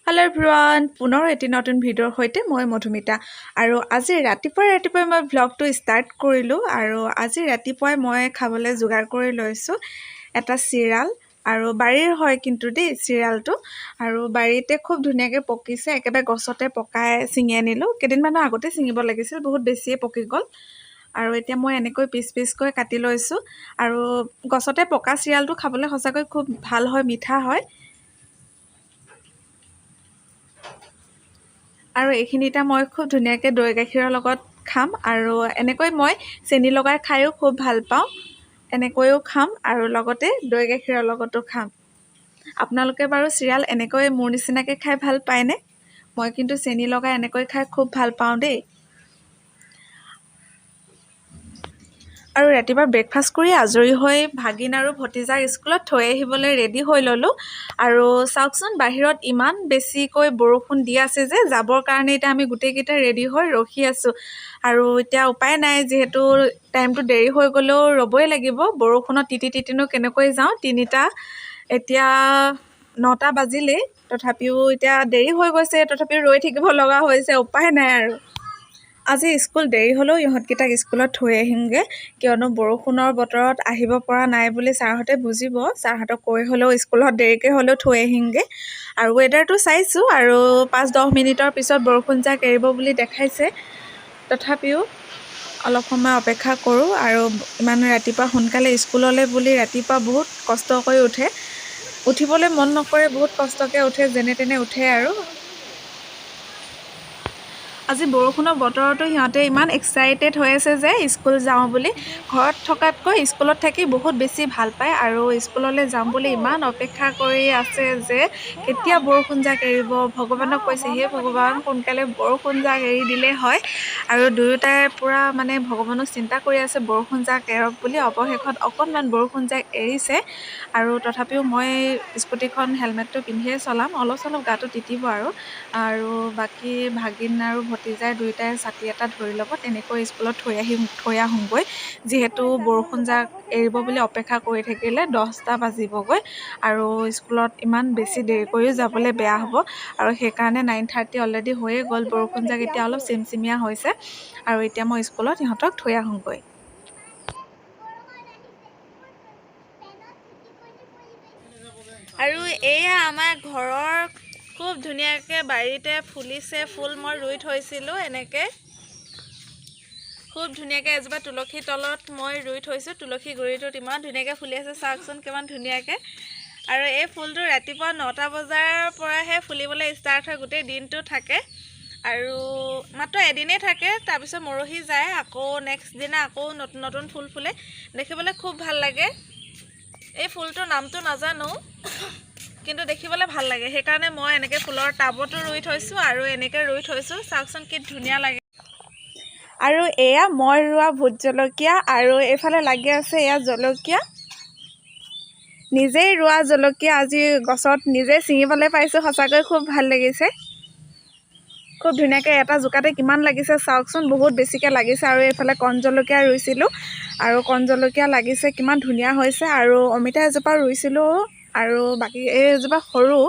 Hello' everyone, পুনৰ এটি নতুন ভিডিঅ'ৰ সৈতে মই মধুমিতা। আৰু আজি ৰাতিপুৱাই মই ভ্লগটো ষ্টাৰ্ট কৰিলোঁ। আৰু আজি ৰাতিপুৱাই মই খাবলৈ যোগাৰ কৰি লৈছোঁ এটা চিৰাল। আৰু বাৰীৰ হয় কিন্তু দেই চিৰালটো, আৰু বাৰীতে খুব ধুনীয়াকৈ পকিছে, একেবাৰে গছতে পকাই ছিঙি আনিলোঁ। কেইদিনমানৰ আগতে ছিঙিব লাগিছিল, বহুত বেছিয়ে পকি গ'ল। আৰু এতিয়া মই এনেকৈ পিচকৈ কাটি লৈছোঁ। আৰু গছতে পকা চিৰালটো খাবলৈ সঁচাকৈ খুব ভাল হয়, মিঠা হয়। আৰু এইখিনি এতিয়া মই খুব ধুনীয়াকৈ দৈ গাখীৰৰ লগত খাম। আৰু এনেকৈ মই চেনি লগাই খায়ো খুব ভাল পাওঁ, এনেকৈও খাম আৰু লগতে দৈ গাখীৰৰ লগতো খাম। আপোনালোকে বাৰু চিৰাল এনেকৈ মোৰ নিচিনাকৈ খাই ভাল পায়নে? মই কিন্তু চেনি লগাই এনেকৈ খাই খুব ভাল পাওঁ দেই। আৰু ৰাতিপুৱা ব্ৰেকফাষ্ট কৰি আজৰি হৈ ভাগিন আৰু ভতিজাক স্কুলত থৈ আহিবলৈ ৰেডি হৈ ল'লোঁ। আৰু চাওকচোন, বাহিৰত ইমান বেছিকৈ বৰষুণ দি আছে যে যাবৰ কাৰণে এতিয়া আমি গোটেইকেইটা ৰেডি হৈ ৰখি আছোঁ। আৰু এতিয়া উপায় নাই, যিহেতু টাইমটো দেৰি হৈ গ'লেও ৰ'বই লাগিব। বৰষুণত তিতিনো কেনেকৈ যাওঁ। এতিয়া 9টা বাজিলেই, তথাপিও এতিয়া দেৰি হৈ গৈছে, তথাপিও ৰৈ থাকিব লগা হৈছে, উপায় নাই আৰু। আজি স্কুল দেৰি হ'লেও ইহঁতকেইটাক স্কুলত থৈ আহিমগৈ, কিয়নো বৰষুণৰ বতৰত আহিব পৰা নাই বুলি ছাৰহঁতে বুজিব। ছাৰহঁতক কৈ হ'লেও স্কুলত দেৰিকৈ হ'লেও থৈ আহিমগৈ। আৰু ৱেডাৰটো চাইছোঁ, আৰু 5-10 মিনিটৰ পিছত বৰষুণ যাক এৰিব বুলি দেখাইছে। তথাপিও অলপ সময় অপেক্ষা কৰোঁ। আৰু ইমান ৰাতিপুৱা সোনকালে স্কুললৈ বুলি ৰাতিপুৱা বহুত কষ্ট কৰি উঠিবলৈ মন নকৰে, বহুত কষ্টকৈ উঠে, যেনে তেনে উঠে। আৰু আজি বৰষুণৰ বতৰতো সিহঁতে ইমান এক্সাইটেড হৈ আছে যে স্কুল যাওঁ বুলি। ঘৰত থকাতকৈ স্কুলত থাকি বহুত বেছি ভাল পায়, আৰু স্কুললৈ যাম বুলি ইমান অপেক্ষা কৰি আছে যে কেতিয়া বৰষুণ যাক এৰিব। ভগৱানক কৈছে, হে ভগৱান, সোনকালে বৰষুণ যাক এৰি দিলে হয়। আৰু দুয়োটাই পূৰা মানে ভগৱানক চিন্তা কৰি আছে বৰষুণ যাক এৰক বুলি। অৱশেষত অকণমান বৰষুণ যাক এৰিছে। আৰু তথাপিও মই স্কুটিখন হেলমেটটো পিন্ধিয়ে চলাম, অলপ চলপ গাটো তিতিব। আৰু বাকী ভাগিন আৰু ভতিজাই দুয়োটাই ছাতি এটা ধৰি ল'ব, তেনেকৈ স্কুলত থৈ আহোঁগৈ। যিহেতু বৰষুণ যাক এৰিব বুলি অপেক্ষা কৰি থাকিলে 10টা বাজিবগৈ, আৰু স্কুলত ইমান বেছি দেৰি কৰিও যাবলৈ বেয়া হ'ব। আৰু সেইকাৰণে 9:30 অলৰেডি হৈয়ে গ'ল। বৰষুণ যাক এতিয়া অলপ চিমচিমীয়া হৈছে, আৰু এতিয়া মই স্কুলত সিহঁতক থৈ আহোঁগৈ। আৰু এয়া আমাৰ ঘৰৰ খুব ধুনীয়াকৈ বাৰীতে ফুলিছে ফুল। মই ৰুই থৈছিলোঁ এনেকৈ, খুব ধুনীয়াকৈ এজোপা তুলসীৰ তলত মই ৰুই থৈছোঁ। তুলসী গুৰিটোত ইমান ধুনীয়াকৈ ফুলি আছে, চাওকচোন কিমান ধুনীয়াকৈ। আৰু এই ফুলটো ৰাতিপুৱা 9টা বজাৰ পৰাহে ফুলিবলৈ ষ্টাৰ্ট হয়, গোটেই দিনটো থাকে। আৰু মাত্ৰ এদিনেই থাকে, তাৰপিছত মৰহি যায়। আকৌ নেক্সট দিনা আকৌ নতুন ফুল ফুলে, দেখিবলৈ খুব ভাল লাগে। এই ফুলটোৰ নামটো নাজানো, কিন্তু দেখিবলৈ ভাল লাগে। সেইকাৰণে মই এনেকৈ ফুলৰ টাবতো ৰুই থৈছোঁ, আৰু এনেকৈ ৰুই থৈছোঁ। চাওকচোন কি ধুনীয়া লাগে। আৰু এয়া মই ৰোৱা ভোট জলকীয়া, আৰু এইফালে লাগি আছে এয়া জলকীয়া, নিজেই ৰোৱা জলকীয়া। আজি গছত নিজে ছিঙিবলৈ পাইছোঁ, সঁচাকৈ খুব ভাল লাগিছে। খুব ধুনীয়াকৈ এটা জোকাতে কিমান লাগিছে চাওকচোন, বহুত বেছিকৈ লাগিছে। আৰু এইফালে কণ জলকীয়া ৰুইছিলোঁ, আৰু কণ জলকীয়া লাগিছে, কিমান ধুনীয়া হৈছে। আৰু অমিতা এজোপা ৰুইছিলোঁ, আৰু বাকী এইজোপা সৰু,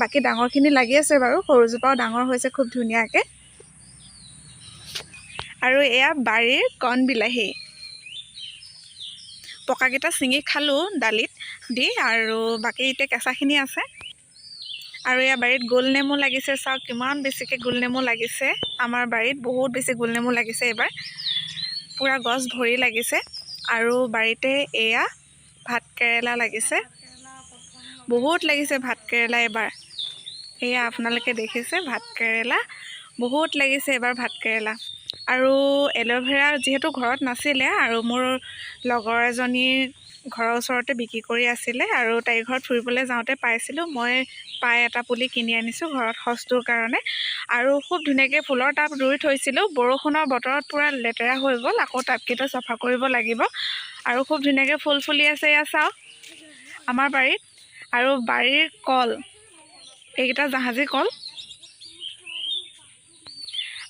বাকী ডাঙৰখিনি লাগি আছে বাৰু। সৰুজোপাও ডাঙৰ হৈছে খুব ধুনীয়াকৈ। আৰু এয়া বাৰীৰ কণ বিলাহী, পকাকেইটা ছিঙি খালোঁ দালিত দি, আৰু বাকী এতিয়া কেঁচাখিনি আছে। আৰু এয়া বাৰীত গোল নেমু লাগিছে, চাওক কিমান বেছিকৈ গোল নেমু লাগিছে। আমাৰ বাৰীত বহুত বেছি গোল নেমু লাগিছে এইবাৰ, পূৰা গছ ভৰি লাগিছে। আৰু বাৰীতে এয়া ভাত কেৰেলা লাগিছে, বহুত লাগিছে ভাত কেৰেলা এইবাৰ। এয়া আপোনালোকে দেখিছে ভাত কেৰেলা বহুত লাগিছে এইবাৰ ভাত কেৰেলা। আৰু এল'ভেৰা যিহেতু ঘৰত নাছিলে, আৰু মোৰ লগৰ এজনীৰ ঘৰৰ ওচৰতে বিক্ৰী কৰি আছিলে, আৰু তাইৰ ঘৰত ফুৰিবলৈ যাওঁতে পাইছিলোঁ। মই পাই এটা পুলি কিনি আনিছোঁ ঘৰত সজটোৰ কাৰণে। আৰু খুব ধুনীয়াকৈ ফুলৰ টাব ৰুই থৈছিলোঁ, বৰষুণৰ বতৰত পূৰা লেতেৰা হৈ গ'ল। আকৌ টাবকেইটা চাফা কৰিব লাগিব। আৰু খুব ধুনীয়াকৈ ফুল ফুলি আছে, এয়া চাওক আমাৰ বাৰীত। আৰু বাৰীৰ কল, এইকেইটা জাহাজী কল।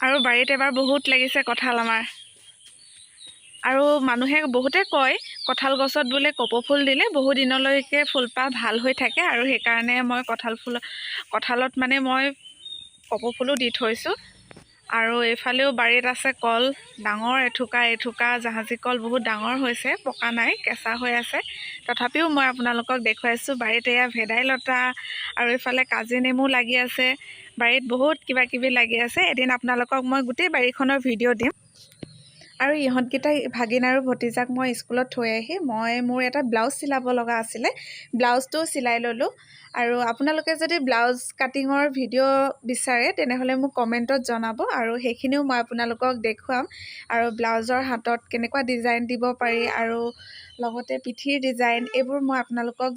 আৰু বাৰীত এবাৰ বহুত লাগিছে কঁঠাল আমাৰ। আৰু বহুতে কয় কঁঠাল গছত বোলে কপৌ ফুল দিলে বহু দিনলৈকে ফুলপাহ ভাল হৈ থাকে আৰু সেইকাৰণে মই কঁঠালত মানে মই কপৌ ফুলো দি থৈছোঁ। আৰু এইফালেও বাৰীত আছে কল, ডাঙৰ এথোকা জাহাজী কল বহুত ডাঙৰ হৈছে, পকা নাই, কেঁচা হৈ আছে। তথাপিও মই আপোনালোকক দেখুৱাইছোঁ। বাৰীত এয়া ভেদাইলতা আৰু এইফালে কাজি নেমু লাগি আছে। বাৰীত বহুত কিবা কিবি লাগি আছে। এদিন আপোনালোকক মই গোটেই বাৰীখনৰ ভিডিঅ' দিম। আৰু ইহঁতকেইটা ভাগিন আৰু ভতিজাক মই স্কুলত থৈ আহি মই মোৰ এটা ব্লাউজ চিলাব লগা আছিলে, ব্লাউজটো চিলাই ল'লোঁ। আৰু আপোনালোকে যদি ব্লাউজ কাটিঙৰ ভিডিঅ' বিচাৰে তেনেহ'লে মোক কমেণ্টত জনাব আৰু সেইখিনিও মই আপোনালোকক দেখুৱাম। আৰু ব্লাউজৰ হাতত কেনেকুৱা ডিজাইন দিব পাৰি আৰু লগতে পিঠিৰ ডিজাইন এইবোৰ মই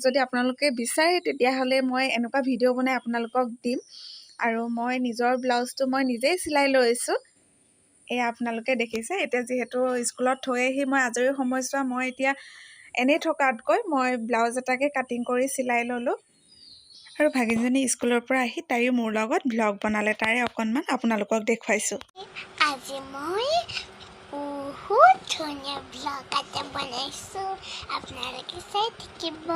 যদি আপোনালোকে বিচাৰে তেতিয়াহ'লে মই এনেকুৱা ভিডিঅ' বনাই আপোনালোকক দিম। আৰু মই নিজৰ ব্লাউজটো মই নিজেই চিলাই লৈছোঁ। এয়া আপোনালোকে দেখিছে। এতিয়া যিহেতু স্কুলত থৈ আহি মই আজৰি সময়ছোৱা মই এতিয়া এনেই থকাতকৈ মই ব্লাউজ এটাকে কাটিং কৰি চিলাই ল'লোঁ। আৰু ভাগিনজনী স্কুলৰ পৰা আহি তাইও মোৰ লগত ভ্লগ বনালে, তাৰে অকণমান আপোনালোকক দেখুৱাইছোঁ। আজি মই বহুত ধুনীয়া ব্লগ এটা বনাইছোঁ, আপোনালোকে চাই থাকিব।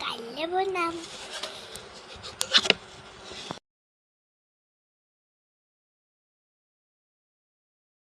কাইলৈ বনাম।